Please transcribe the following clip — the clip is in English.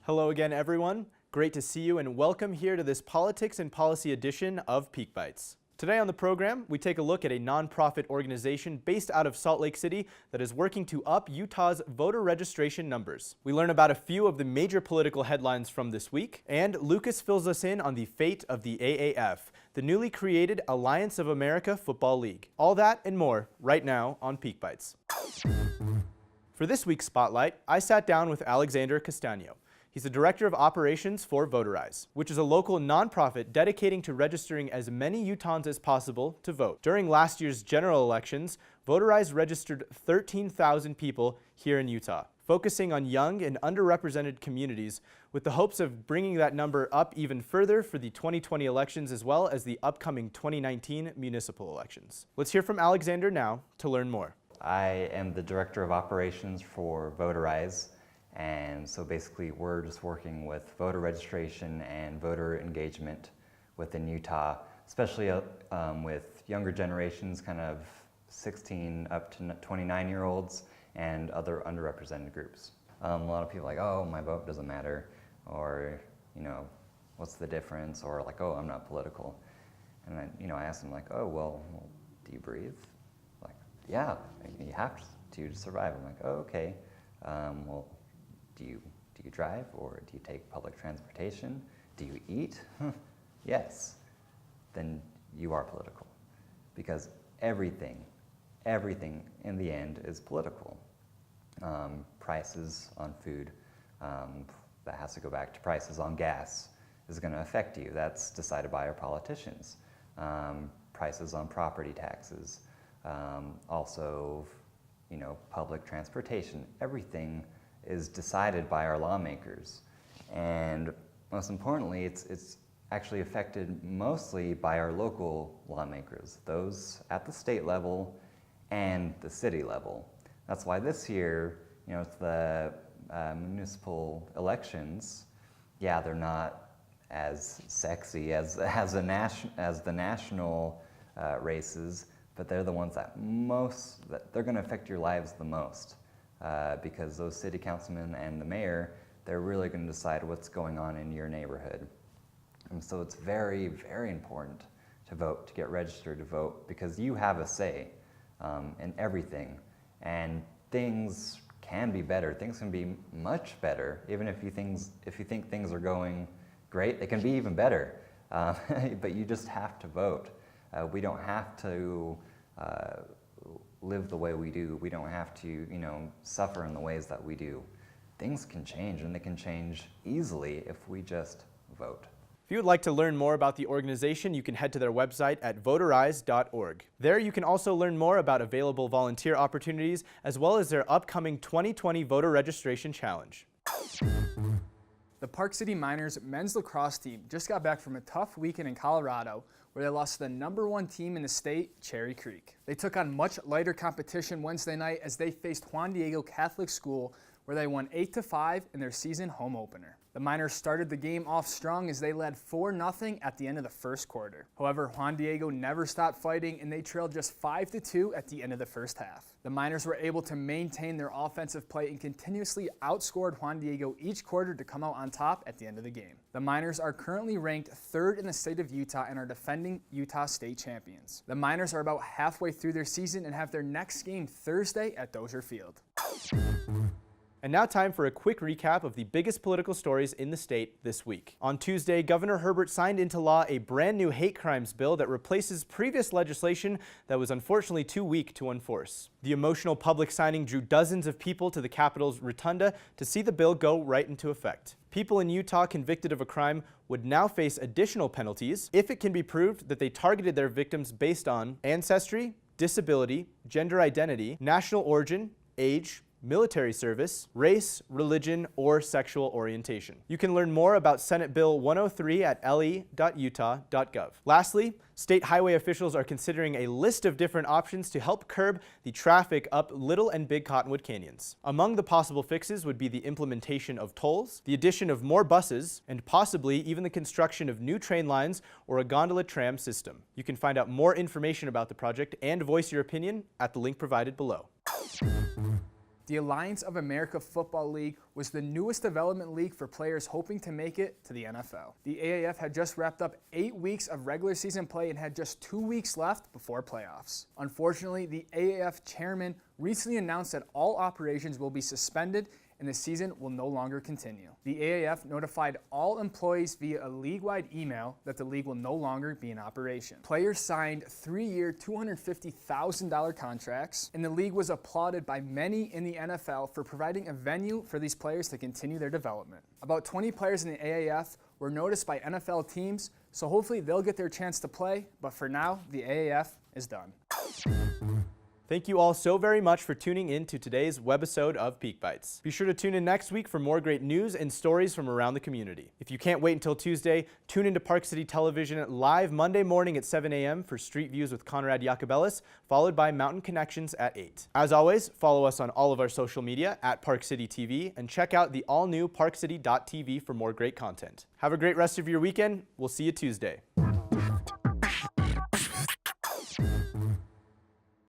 Hello again, everyone. Great to see you and welcome here to this Politics and Policy edition of Peak Bytes. Today on the program, we take a look at a nonprofit organization based out of Salt Lake City that is working to up Utah's voter registration numbers. We learn about a few of the major political headlines from this week, and Lucas fills us in on the fate of the AAF, the newly created Alliance of America Football League. All that and more right now on Peak Bytes. For this week's Spotlight, I sat down with Alexander Castaño. He's the Director of Operations for Voterise, which is a local nonprofit dedicating to registering as many Utahns as possible to vote. During last year's general elections, Voterise registered 13,000 people here in Utah, focusing on young and underrepresented communities with the hopes of bringing that number up even further for the 2020 elections as well as the upcoming 2019 municipal elections. Let's hear from Alexander now to learn more. I am the Director of Operations for Voterise. And so basically we're just working with voter registration and voter engagement within Utah, especially with younger generations, kind of 16 up to 29-year-olds and other underrepresented groups. A lot of people are like, oh, my vote doesn't matter, or, what's the difference, or like, oh, I'm not political. And then, I ask them like, oh, well, do you breathe? Like, yeah, you have to survive. I'm like, oh, okay, well, do you drive, or do you take public transportation? Do you eat? Yes. Then you are political, because everything in the end is political. Prices on food, that has to go back to prices on gas, is going to affect you. That's decided by our politicians. Prices on property taxes, also, public transportation, everything is decided by our lawmakers. And most importantly, it's actually affected mostly by our local lawmakers, those at the state level and the city level. That's why this year, it's the municipal elections. Yeah, they're not as sexy as the national races, but they're the ones that they're going to affect your lives the most. Because those city councilmen and the mayor, they're really going to decide what's going on in your neighborhood. And so it's very, very important to vote, to get registered to vote, because you have a say in everything. And things can be better. Things can be much better. Even if you think things are going great, they can be even better. But you just have to vote. We don't have to live the way we do. We don't have to, suffer in the ways that we do. Things can change, and they can change easily if we just vote. If you would like to learn more about the organization, you can head to their website at voterise.org. There you can also learn more about available volunteer opportunities as well as their upcoming 2020 voter registration challenge. The Park City Miners men's lacrosse team just got back from a tough weekend in Colorado where they lost to the #1 team in the state, Cherry Creek. They took on much lighter competition Wednesday night as they faced Juan Diego Catholic School, where they won 8-5 in their season home opener. The Miners started the game off strong as they led 4-0 at the end of the first quarter. However, Juan Diego never stopped fighting and they trailed just 5-2 at the end of the first half. The Miners were able to maintain their offensive play and continuously outscored Juan Diego each quarter to come out on top at the end of the game. The Miners are currently ranked 3rd in the state of Utah and are defending Utah state champions. The Miners are about halfway through their season and have their next game Thursday at Dozier Field. And now time for a quick recap of the biggest political stories in the state this week. On Tuesday, Governor Herbert signed into law a brand new hate crimes bill that replaces previous legislation that was unfortunately too weak to enforce. The emotional public signing drew dozens of people to the Capitol's rotunda to see the bill go right into effect. People in Utah convicted of a crime would now face additional penalties if it can be proved that they targeted their victims based on ancestry, disability, gender identity, national origin, age, military service, race, religion, or sexual orientation. You can learn more about Senate Bill 103 at le.utah.gov. Lastly, state highway officials are considering a list of different options to help curb the traffic up Little and Big Cottonwood Canyons. Among the possible fixes would be the implementation of tolls, the addition of more buses, and possibly even the construction of new train lines or a gondola tram system. You can find out more information about the project and voice your opinion at the link provided below. The Alliance of America Football League was the newest development league for players hoping to make it to the NFL. The AAF had just wrapped up 8 weeks of regular season play and had just 2 weeks left before playoffs. Unfortunately, the AAF chairman recently announced that all operations will be suspended and the season will no longer continue. The AAF notified all employees via a league-wide email that the league will no longer be in operation. Players signed 3-year, $250,000 contracts, and the league was applauded by many in the NFL for providing a venue for these players to continue their development. About 20 players in the AAF were noticed by NFL teams, so hopefully they'll get their chance to play, but for now, the AAF is done. Thank you all so very much for tuning in to today's webisode of Peak Bytes. Be sure to tune in next week for more great news and stories from around the community. If you can't wait until Tuesday, tune into Park City Television live Monday morning at 7 a.m. for Street Views with Conrad Jacobellis, followed by Mountain Connections at 8. As always, follow us on all of our social media at Park City TV and check out the all-new parkcity.tv for more great content. Have a great rest of your weekend. We'll see you Tuesday.